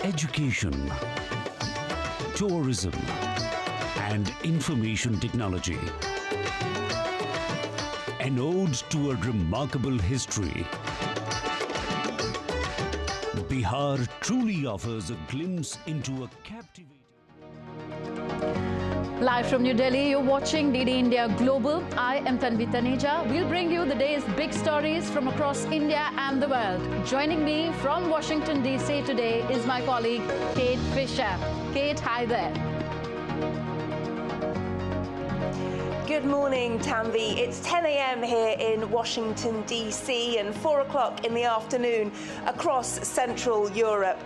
education, tourism, and information technology. An ode to a remarkable history. Bihar truly offers a glimpse into a captivating... Live from New Delhi, you're watching DD India Global. I am Tanvi Taneja. We'll bring you the day's big stories from across India and the world. Joining me from Washington, D.C. today is my colleague, Kate Fisher. Kate, hi there. Good morning, Tanvi. It's 10 a.m. here in Washington, D.C. and 4 o'clock in the afternoon across Central Europe.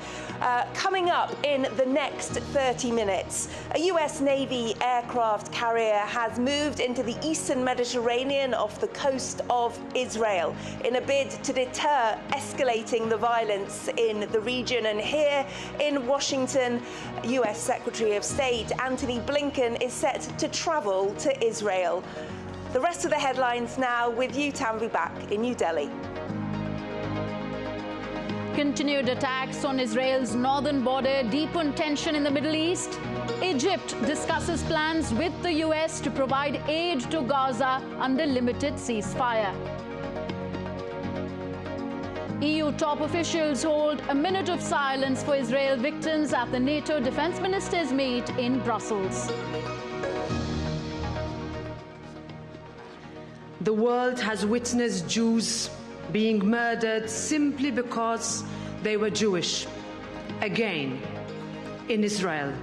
Coming up in the next 30 minutes, a U.S. Navy aircraft carrier has moved into the eastern Mediterranean off the coast of Israel in a bid to deter escalating the violence in the region. And here in Washington, U.S. Secretary of State Antony Blinken is set to travel to Israel. The rest of the headlines now with you, Tanvi, back in New Delhi. Continued attacks on Israel's northern border deepen tension in the Middle East. Egypt discusses plans with the US to provide aid to Gaza under limited ceasefire. EU top officials hold a minute of silence for Israel victims at the NATO defense ministers' meet in Brussels. The world has witnessed Jews being murdered simply because they were Jewish, again, in Israel.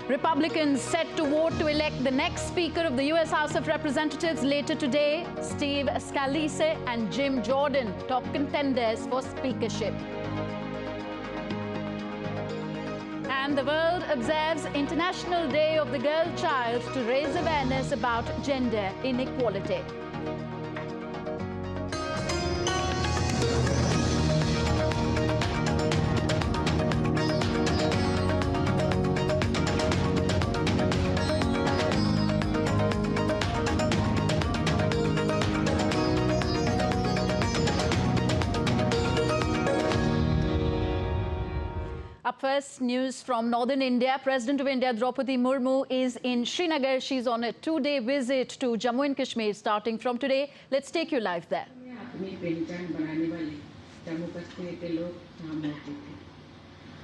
Republicans set to vote to elect the next Speaker of the U.S. House of Representatives later today. Steve Scalise and Jim Jordan, top contenders for speakership. And the world observes International Day of the Girl Child to raise awareness about gender inequality. Up first, news from northern India. President of India, Draupadi Murmu, is in Srinagar. She's on a two-day visit to Jammu and Kashmir starting from today. Let's take you live there.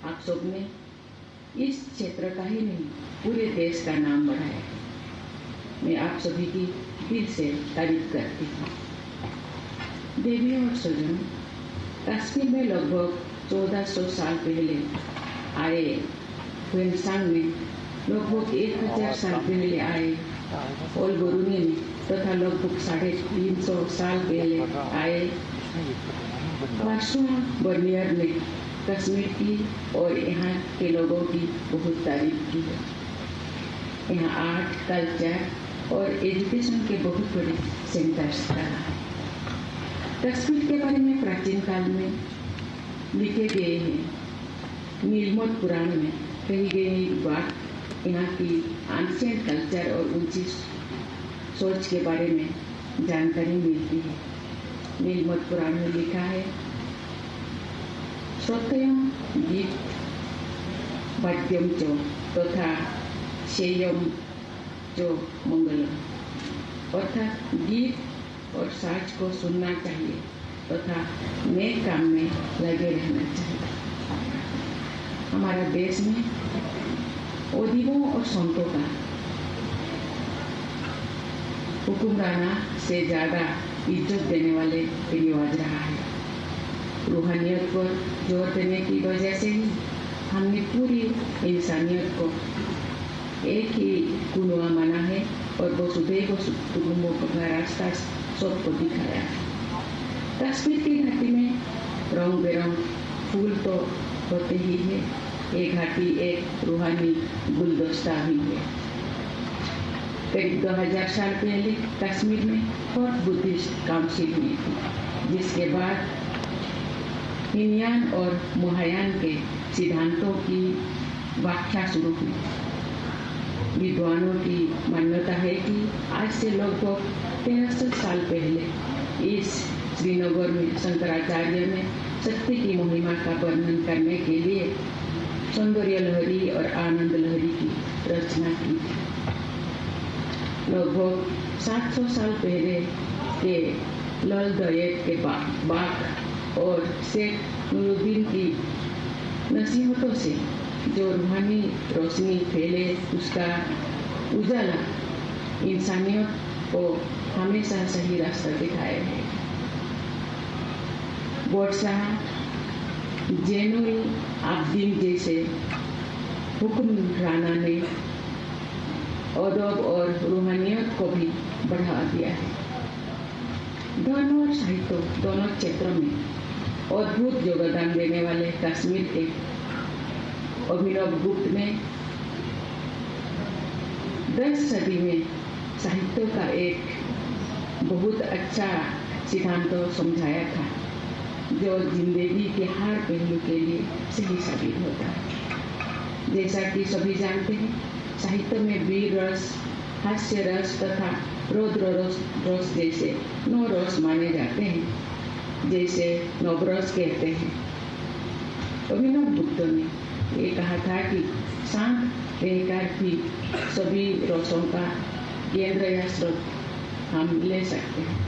आप सबने इस क्षेत्र का ही नहीं पूरे देश का नाम बढ़ाया। मैं आप सभी की दिल से तारीफ करती हूँ। देवियों और सज्जनों, कश्मीर में लगभग 1400 साल पहले आए ह्वेनसांग में लगभग 1000 साल पहले आए ओलगोरुनी में तथा लगभग 350 साल पहले आए वाशुआ बर्नियर ने कश्मीर की और यहाँ के लोगों की बहुत तारीफ की है। यहाँ आर्ट, कल्चर और एजुकेशन के बहुत बड़े सेंटर्स रहा है। कश्मीर के बारे में प्राचीन काल में लिखे गए हैं। नीलमोट पुराण में कही गई बात यहाँ की एंशिएंट कल्चर और उनकी सोच के बारे में जानकारी मिलती है। नीलमोट पुराण में लिखा है, श्रोतयम गीत वाद्यम च तथा शेयम च मंगलम, अर्थात गीत और साज को सुनना चाहिए तथा नेक काम में लगे रहना चाहिए। हमारा देश में ओदिवों और संतों का हुक्मराना से ज़्यादा इज्जत देने वाले रिवाज रहा है। रूहानियत पर जोर देने की वजह से ही हमने पूरी इंसानियत को एक ही कुनवा माना है और वसुधैव कुटुंबकम का रास्ता सबको दिखाया है। कश्मीर की घाटी में रंग बिरंग फूल तो होते ही है, ये घाटी एक रूहानी गुलदस्ता भी है। करीब 2000 साल पहले कश्मीर में फोर्थ बुद्धिस्ट काउंसिल हुई थी, जिसके बाद हिनयान और महायान के सिद्धांतों की व्याख्या शुरू हुई। विद्वानों की मान्यता है कि आज से लगभग 1300 साल पहले इस श्रीनगर में शंकराचार्य ने शक्ति की महिमा का वर्णन करने के लिए सौंदर्य लहरी और आनंद लहरी की रचना की थी। लगभग 700 साल पहले के लाल दयक के बाग और शेख नूरुद्दीन की नसीहतों से जो रूहानी रोशनी फैले, उसका उजाला इंसानियत को हमेशा सही रास्ता दिखाया है। बादशाह जैनुल आब्दीन जैसे हुक्मराना ने अदब और रूहानियत को भी बढ़ा दिया है। धर्म और साहित्य दोनों क्षेत्रों में अद्भुत योगदान देने वाले कश्मीर के अभिनव गुप्त ने 10 सदी में साहित्य का एक बहुत अच्छा सिद्धांत समझाया था, जो जिंदगी के हर पहलू के लिए सही साबित होता है। जैसा कि सभी जानते हैं, साहित्य में वीर रस, हास्य रस तथा रौद्र रस जैसे 9 रस माने जाते हैं, जैसे नवरस कहते हैं। अभिनव गुप्त ने ये कहा था कि शांत रहकर भी सभी रसों का केंद्र या स्रोत हम ले सकते हैं।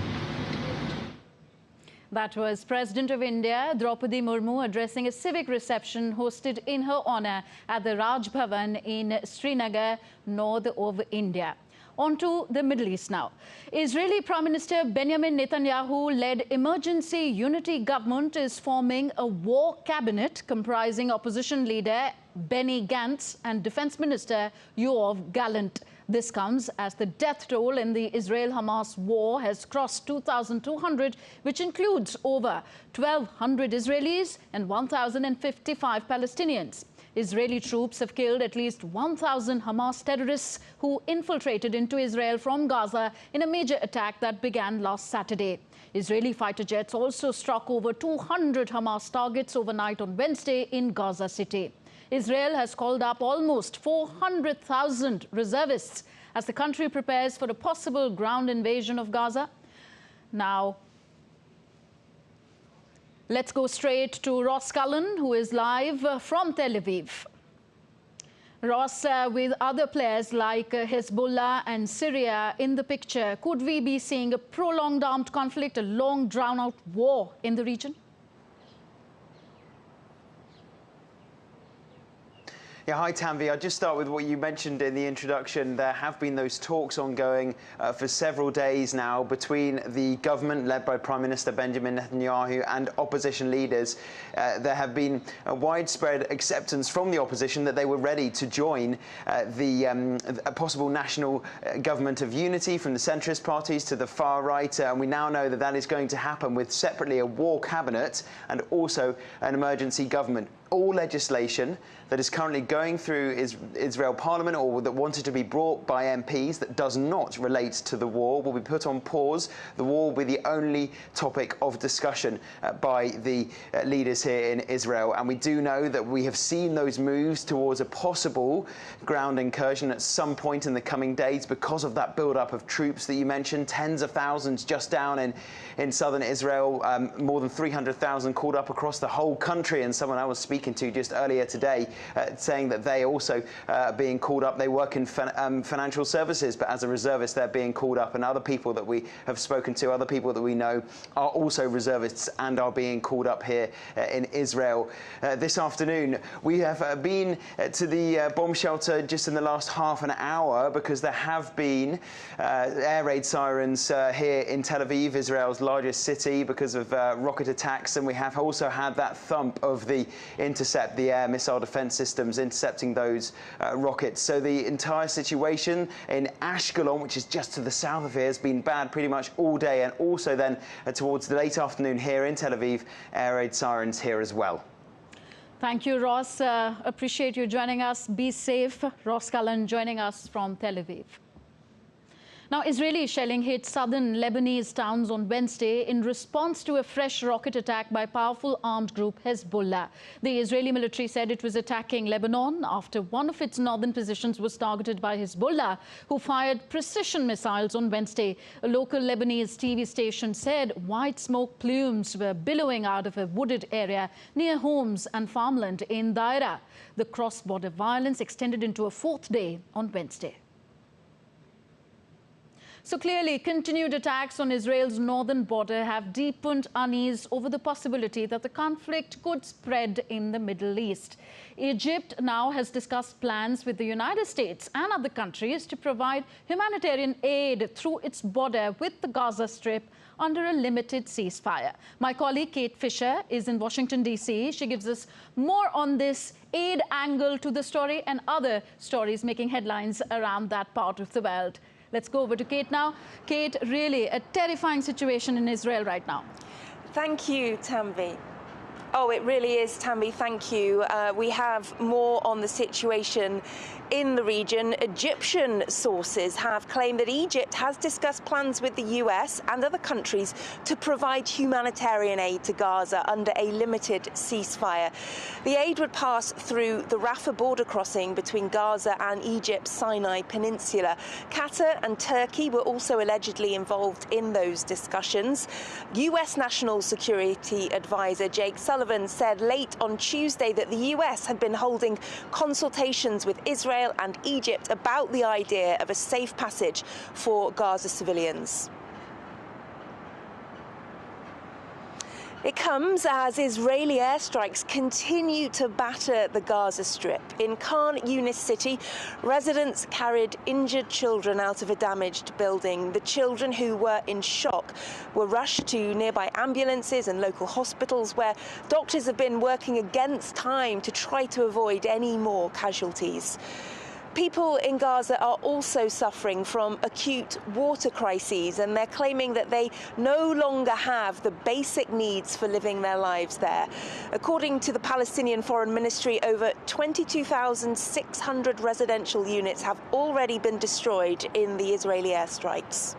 That was President of India, Draupadi Murmu, addressing a civic reception hosted in her honor at the Raj Bhavan in Srinagar, north of India. On to the Middle East now. Israeli Prime Minister Benjamin Netanyahu-led emergency unity government is forming a war cabinet comprising opposition leader Benny Gantz and Defense Minister Yoav Gallant. This comes as the death toll in the Israel-Hamas war has crossed 2,200, which includes over 1,200 Israelis and 1,055 Palestinians. Israeli troops have killed at least 1,000 Hamas terrorists who infiltrated into Israel from Gaza in a major attack that began last Saturday. Israeli fighter jets also struck over 200 Hamas targets overnight on Wednesday in Gaza City. Israel has called up almost 400,000 reservists as the country prepares for a possible ground invasion of Gaza. Now, let's go straight to Ross Cullen, who is live from Tel Aviv. Ross, with other players like Hezbollah and Syria in the picture, could we be seeing a prolonged armed conflict, a long, drawn-out war in the region? Yeah, hi Tanvi. I'll just start with what you mentioned in the introduction. There have been those talks ongoing for several days now between the government led by Prime Minister Benjamin Netanyahu and opposition leaders. There have been a widespread acceptance from the opposition that they were ready to join a possible national government of unity from the centrist parties to the far right. And we now know that that is going to happen with separately a war cabinet and also an emergency government. All legislation that is currently going through Israel Parliament or that wanted to be brought by MPs that does not relate to the war will be put on pause. The war will be the only topic of discussion by the leaders here in Israel. And we do know that we have seen those moves towards a possible ground incursion at some point in the coming days because of that build-up of troops that you mentioned. Tens of thousands just down in southern Israel, more than 300,000 called up across the whole country. And someone I was speaking to just earlier today saying that they also being called up. They work in financial services, but as a reservist they're being called up, and other people that we have spoken to, other people that we know are also reservists and are being called up here in Israel. This afternoon we have been to the bomb shelter just in the last half an hour because there have been air raid sirens here in Tel Aviv, Israel's largest city, because of rocket attacks, and we have also had that thump of the intercept, the air missile defense systems intercepting those rockets. So the entire situation in Ashkelon, which is just to the south of here, has been bad pretty much all day, and also then towards the late afternoon here in Tel Aviv, air raid sirens here as well. Thank you, Ross. Appreciate you joining us. Be safe. Ross Cullen joining us from Tel Aviv. Now, Israeli shelling hit southern Lebanese towns on Wednesday in response to a fresh rocket attack by powerful armed group Hezbollah. The Israeli military said it was attacking Lebanon after one of its northern positions was targeted by Hezbollah, who fired precision missiles on Wednesday. A local Lebanese TV station said white smoke plumes were billowing out of a wooded area near homes and farmland in Daira. The cross-border violence extended into a fourth day on Wednesday. So clearly, continued attacks on Israel's northern border have deepened unease over the possibility that the conflict could spread in the Middle East. Egypt now has discussed plans with the United States and other countries to provide humanitarian aid through its border with the Gaza Strip under a limited ceasefire. My colleague Kate Fisher is in Washington, D.C. She gives us more on this aid angle to the story and other stories making headlines around that part of the world. Let's go over to Kate now. Kate, really a terrifying situation in Israel right now. Thank you, Tanvi. Oh, it really is, Tanvi. Thank you. We have more on the situation in the region. Egyptian sources have claimed that Egypt has discussed plans with the US and other countries to provide humanitarian aid to Gaza under a limited ceasefire. The aid would pass through the Rafah border crossing between Gaza and Egypt's Sinai Peninsula. Qatar and Turkey were also allegedly involved in those discussions. US National Security Advisor Jake Sullivan said late on Tuesday that the US had been holding consultations with Israel and Egypt about the idea of a safe passage for Gaza civilians. It comes as Israeli airstrikes continue to batter the Gaza Strip. In Khan Yunis city, residents carried injured children out of a damaged building. The children, who were in shock, were rushed to nearby ambulances and local hospitals, where doctors have been working against time to try to avoid any more casualties. People in Gaza are also suffering from acute water crises, and they're claiming that they no longer have the basic needs for living their lives there. According to the Palestinian Foreign Ministry, over 22,600 residential units have already been destroyed in the Israeli airstrikes.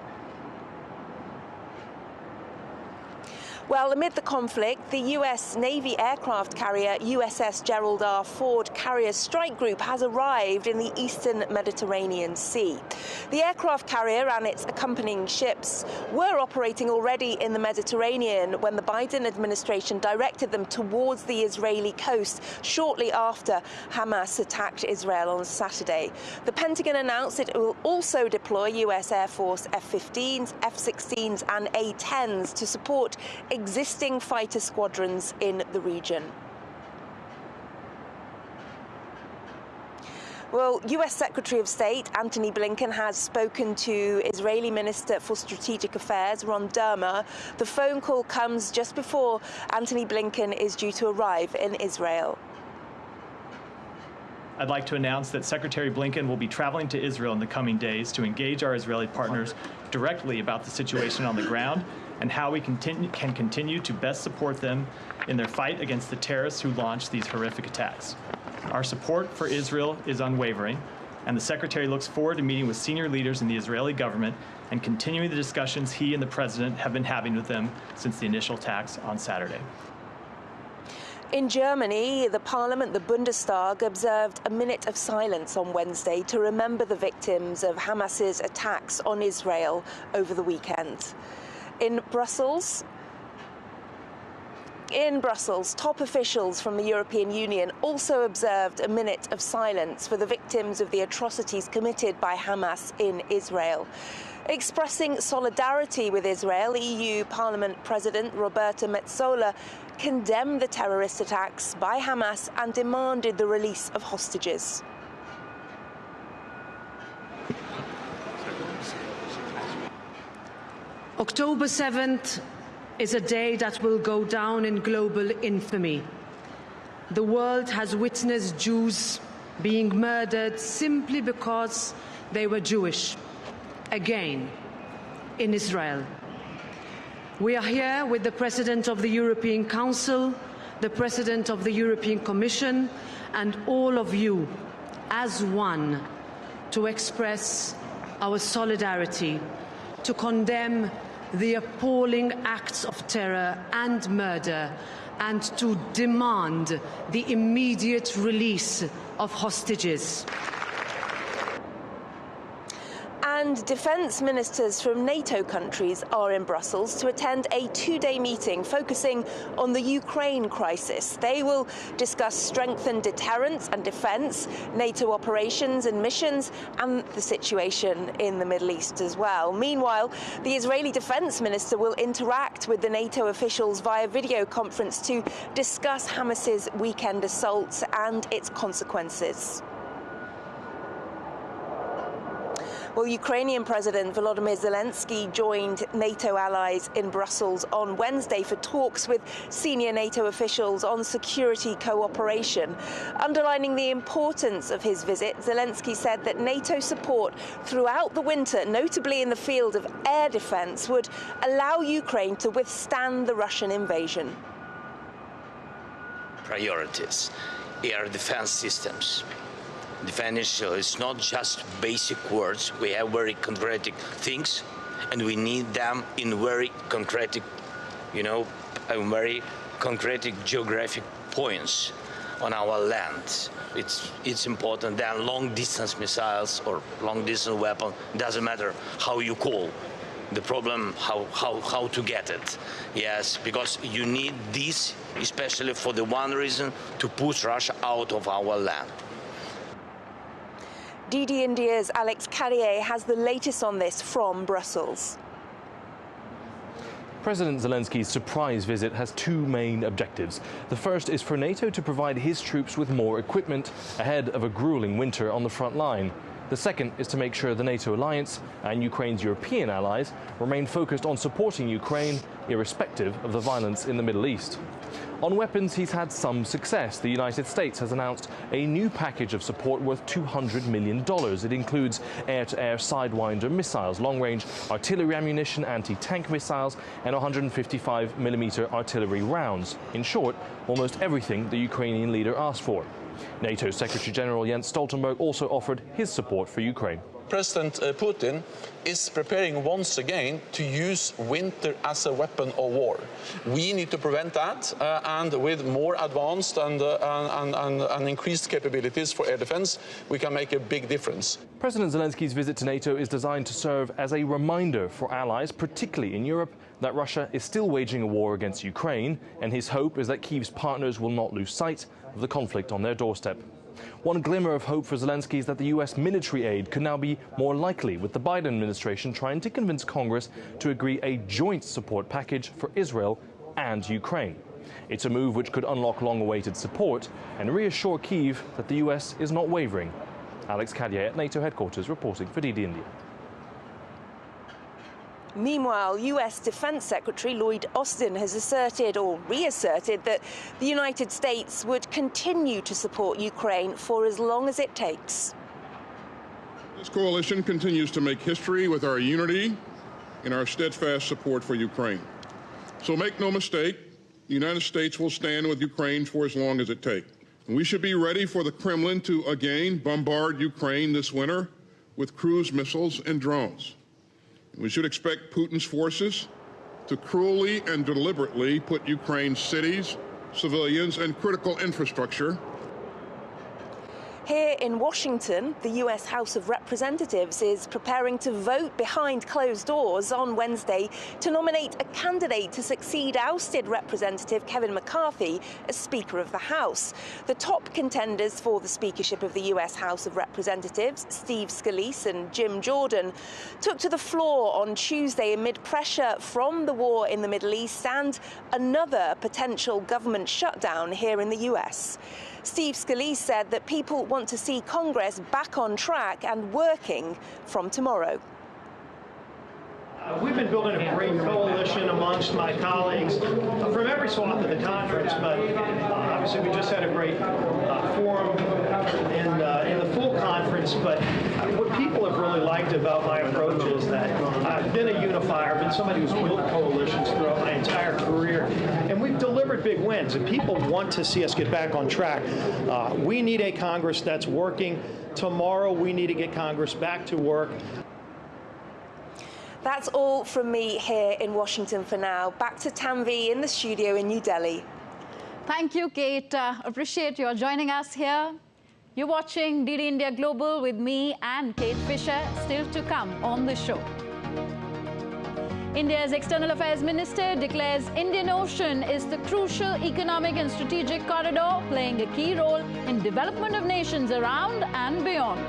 Well, amid the conflict, the U.S. Navy aircraft carrier USS Gerald R. Ford Carrier Strike Group has arrived in the eastern Mediterranean Sea. The aircraft carrier and its accompanying ships were operating already in the Mediterranean when the Biden administration directed them towards the Israeli coast shortly after Hamas attacked Israel on Saturday. The Pentagon announced it will also deploy U.S. Air Force F-15s, F-16s and A-10s to support existing fighter squadrons in the region. Well, US Secretary of State Antony Blinken has spoken to Israeli Minister for Strategic Affairs Ron Dermer. The phone call comes just before Antony Blinken is due to arrive in Israel. I'd like to announce that Secretary Blinken will be traveling to Israel in the coming days to engage our Israeli partners directly about the situation on the ground and how we can continue to best support them in their fight against the terrorists who launched these horrific attacks. Our support for Israel is unwavering, and the Secretary looks forward to meeting with senior leaders in the Israeli government and continuing the discussions he and the President have been having with them since the initial attacks on Saturday. In Germany, the parliament, the Bundestag, observed a minute of silence on Wednesday to remember the victims of Hamas's attacks on Israel over the weekend. In Brussels, top officials from the European Union also observed a minute of silence for the victims of the atrocities committed by Hamas in Israel. Expressing solidarity with Israel, EU Parliament President Roberta Metsola condemned the terrorist attacks by Hamas and demanded the release of hostages. October 7th is a day that will go down in global infamy. The world has witnessed Jews being murdered simply because they were Jewish, again, in Israel. We are here with the President of the European Council, the President of the European Commission, and all of you as one to express our solidarity to condemn the appalling acts of terror and murder and to demand the immediate release of hostages. And defence ministers from NATO countries are in Brussels to attend a two-day meeting focusing on the Ukraine crisis. They will discuss strengthened deterrence and defence, NATO operations and missions, and the situation in the Middle East as well. Meanwhile, the Israeli defence minister will interact with the NATO officials via video conference to discuss Hamas's weekend assaults and its consequences. Well, Ukrainian President Volodymyr Zelensky joined NATO allies in Brussels on Wednesday for talks with senior NATO officials on security cooperation. Underlining the importance of his visit, Zelensky said that NATO support throughout the winter, notably in the field of air defence, would allow Ukraine to withstand the Russian invasion. Priorities: air defence systems. Defense is not just basic words. We have very concrete things, and we need them in very concrete, very concrete geographic points on our land. It's important. Then long-distance missiles or long-distance weapon, doesn't matter how you call. The problem, how to get it. Yes, because you need this, especially for the one reason, to push Russia out of our land. DD India's Alex Carrier has the latest on this from Brussels. President Zelensky's surprise visit has two main objectives. The first is for NATO to provide his troops with more equipment ahead of a grueling winter on the front line. The second is to make sure the NATO alliance and Ukraine's European allies remain focused on supporting Ukraine, irrespective of the violence in the Middle East. On weapons, he's had some success. The United States has announced a new package of support worth $200 million. It includes air-to-air Sidewinder missiles, long-range artillery ammunition, anti-tank missiles, and 155mm artillery rounds. In short, almost everything the Ukrainian leader asked for. NATO Secretary General Jens Stoltenberg also offered his support for Ukraine. President Putin is preparing once again to use winter as a weapon of war. We need to prevent that, and with more advanced and increased capabilities for air defense, we can make a big difference. President Zelensky's visit to NATO is designed to serve as a reminder for allies, particularly in Europe, that Russia is still waging a war against Ukraine, and his hope is that Kyiv's partners will not lose sight of the conflict on their doorstep. One glimmer of hope for Zelensky is that the US military aid could now be more likely, with the Biden administration trying to convince Congress to agree a joint support package for Israel and Ukraine. It's a move which could unlock long-awaited support and reassure Kyiv that the US is not wavering. Alex Carrier at NATO headquarters reporting for DD India. Meanwhile, US Defense Secretary Lloyd Austin has asserted or reasserted that the United States would continue to support Ukraine for as long as it takes. This coalition continues to make history with our unity and our steadfast support for Ukraine. So make no mistake, the United States will stand with Ukraine for as long as it takes. And we should be ready for the Kremlin to again bombard Ukraine this winter with cruise missiles and drones. We should expect Putin's forces to cruelly and deliberately put Ukraine's cities, civilians, and critical infrastructure. Here in Washington, the US House of Representatives is preparing to vote behind closed doors on Wednesday to nominate a candidate to succeed ousted Representative Kevin McCarthy as Speaker of the House. The top contenders for the speakership of the US House of Representatives, Steve Scalise and Jim Jordan, took to the floor on Tuesday amid pressure from the war in the Middle East and another potential government shutdown here in the US. Steve Scalise said that people want to see Congress back on track and working from tomorrow. We've been building a great coalition amongst my colleagues from every swath of the conference, but obviously we just had a great forum in the full conference. But what people have really liked about my approach is that I've been a unifier, I've been somebody who's built coalitions throughout my entire career, and we've delivered big wins, and people want to see us get back on track. We need a Congress that's working. Tomorrow we need to get Congress back to work. That's all from me here in Washington for now. Back to Tanvi in the studio in New Delhi. Thank you, Kate. Appreciate your joining us here. You're watching DD India Global with me and Kate Fisher, still to come on the show. India's External Affairs Minister declares Indian Ocean is the crucial economic and strategic corridor, playing a key role in development of nations around and beyond.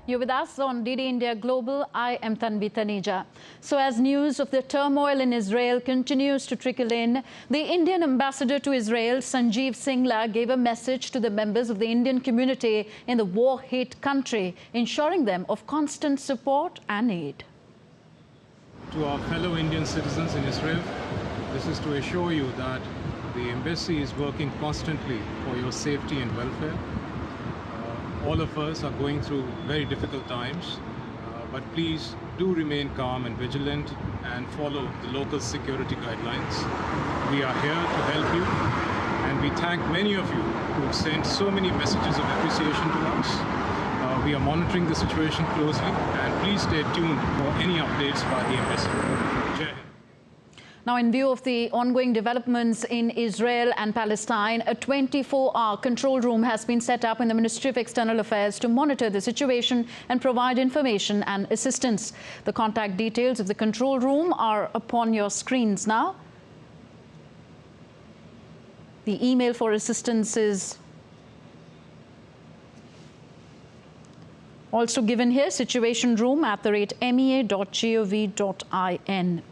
You're with us on DD India Global. I am Tanvi Taneja. So as news of the turmoil in Israel continues to trickle in, the Indian ambassador to Israel, Sanjeev Singla, gave a message to the members of the Indian community in the war-hit country, ensuring them of constant support and aid. To our fellow Indian citizens in Israel, this is to assure you that the embassy is working constantly for your safety and welfare. All of us are going through very difficult times, but please do remain calm and vigilant and follow the local security guidelines. We are here to help you, and we thank many of you who have sent so many messages of appreciation to us. We are monitoring the situation closely, and please stay tuned for any updates by the embassy. Jai Hind. Now, in view of the ongoing developments in Israel and Palestine, a 24-hour control room has been set up in the Ministry of External Affairs to monitor the situation and provide information and assistance. The contact details of the control room are upon your screens now. The email for assistance is also given here, situationroom@mea.gov.in.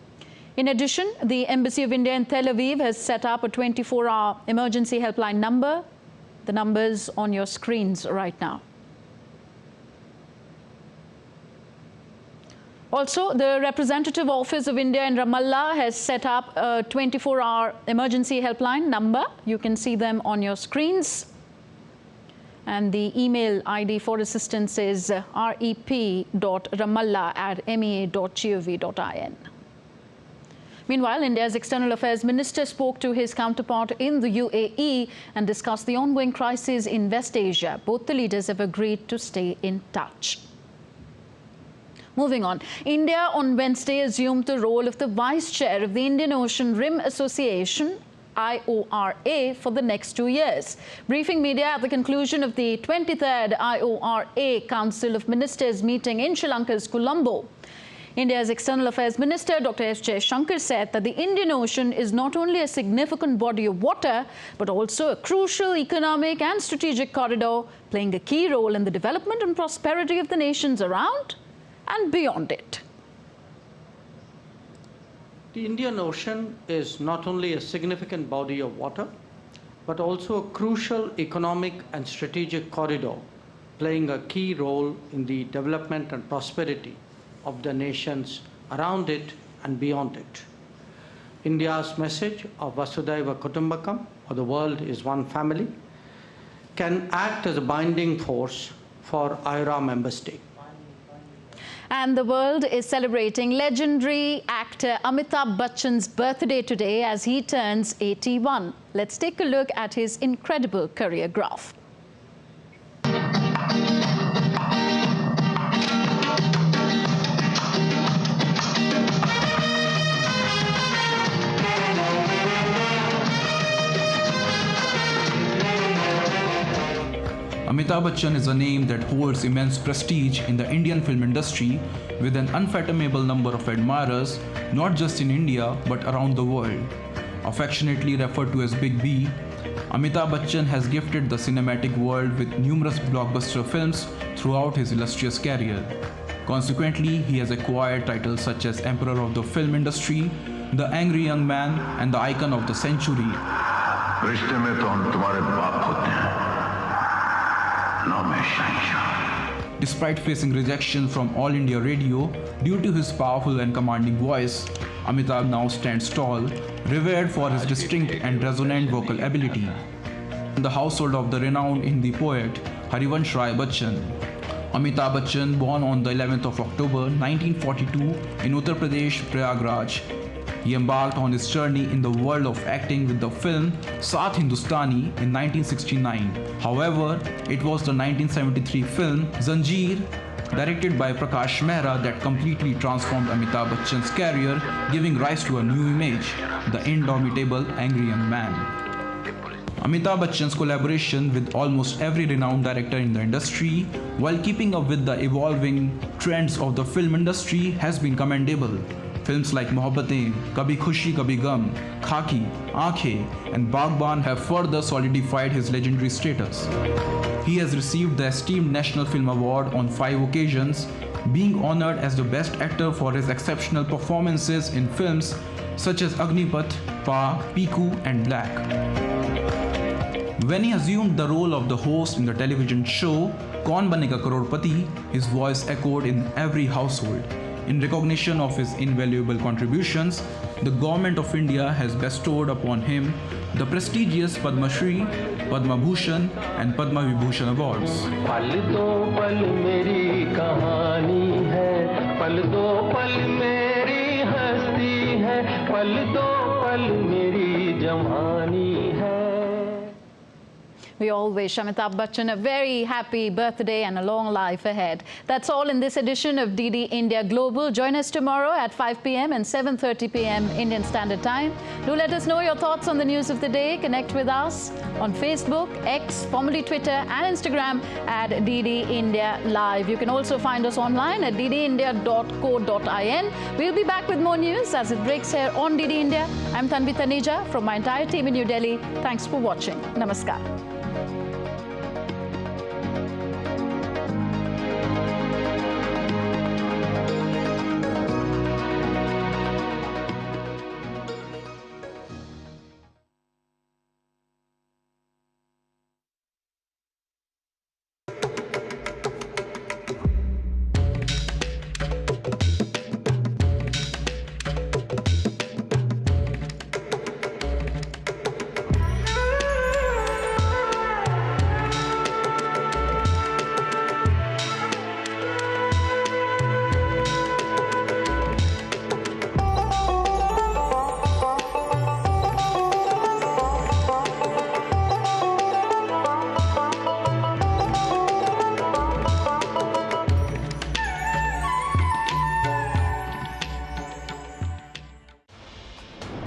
In addition, the Embassy of India in Tel Aviv has set up a 24-hour emergency helpline number. The number's on your screens right now. Also, the Representative Office of India in Ramallah has set up a 24-hour emergency helpline number. You can see them on your screens. And the email ID for assistance is rep.ramallah@mea.gov.in. Meanwhile, India's External Affairs Minister spoke to his counterpart in the UAE and discussed the ongoing crisis in West Asia. Both the leaders have agreed to stay in touch. Moving on, India on Wednesday assumed the role of the Vice Chair of the Indian Ocean Rim Association, IORA, for the next 2 years. Briefing media at the conclusion of the 23rd IORA Council of Ministers meeting in Sri Lanka's Colombo, India's External Affairs Minister, Dr. S. Jaishankar, said that the Indian Ocean is not only a significant body of water, but also a crucial economic and strategic corridor, playing a key role in the development and prosperity of the nations around and beyond it. The Indian Ocean is not only a significant body of water, but also a crucial economic and strategic corridor, playing a key role in the development and prosperity of the nations around it and beyond it. India's message of Vasudhaiva Kutumbakam, or the world is one family, can act as a binding force for IORA member states. And the world is celebrating legendary actor Amitabh Bachchan's birthday today as he turns 81. Let's take a look at his incredible career graph. Amitabh Bachchan is a name that holds immense prestige in the Indian film industry, with an unfathomable number of admirers, not just in India but around the world. Affectionately referred to as Big B, Amitabh Bachchan has gifted the cinematic world with numerous blockbuster films throughout his illustrious career. Consequently, he has acquired titles such as Emperor of the Film Industry, The Angry Young Man, and the Icon of the Century. Despite facing rejection from All India Radio due to his powerful and commanding voice, Amitabh now stands tall, revered for his distinct and resonant vocal ability. In the household of the renowned Hindi poet Harivansh Rai Bachchan. Amitabh Bachchan, born on the 11th of October 1942 in Uttar Pradesh, Prayagraj. He embarked on his journey in the world of acting with the film Saath Hindustani in 1969. However, it was the 1973 film Zanjeer, directed by Prakash Mehra, that completely transformed Amitabh Bachchan's career, giving rise to a new image, the indomitable angry young man. Amitabh Bachchan's collaboration with almost every renowned director in the industry, while keeping up with the evolving trends of the film industry, has been commendable. Films like Mohabbatein, Kabhi Khushi Kabhi Gum, Khaki, Aankhein, and Baghban have further solidified his legendary status. He has received the esteemed National Film Award on 5 occasions, being honored as the best actor for his exceptional performances in films such as Agnipath, Pa, Piku, and Black. When he assumed the role of the host in the television show Kaun Banega Crorepati, his voice echoed in every household. In recognition of his invaluable contributions, the Government of India has bestowed upon him the prestigious Padma Shri, Padma Bhushan, and Padma Vibhushan awards. पल दो पल मेरी कहानी है, पल दो पल मेरी हस्ती है, पल दो पल मेरी जवानी है. We all wish Amitabh Bachchan a very happy birthday and a long life ahead. That's all in this edition of DD India Global. Join us tomorrow at 5 p.m. and 7:30 p.m. Indian Standard Time. Do let us know your thoughts on the news of the day. Connect with us on Facebook, X, formerly Twitter, and Instagram at DD India Live. You can also find us online at ddindia.co.in. We'll be back with more news as it breaks here on DD India. I'm Tanvi Taneja from my entire team in New Delhi. Thanks for watching. Namaskar.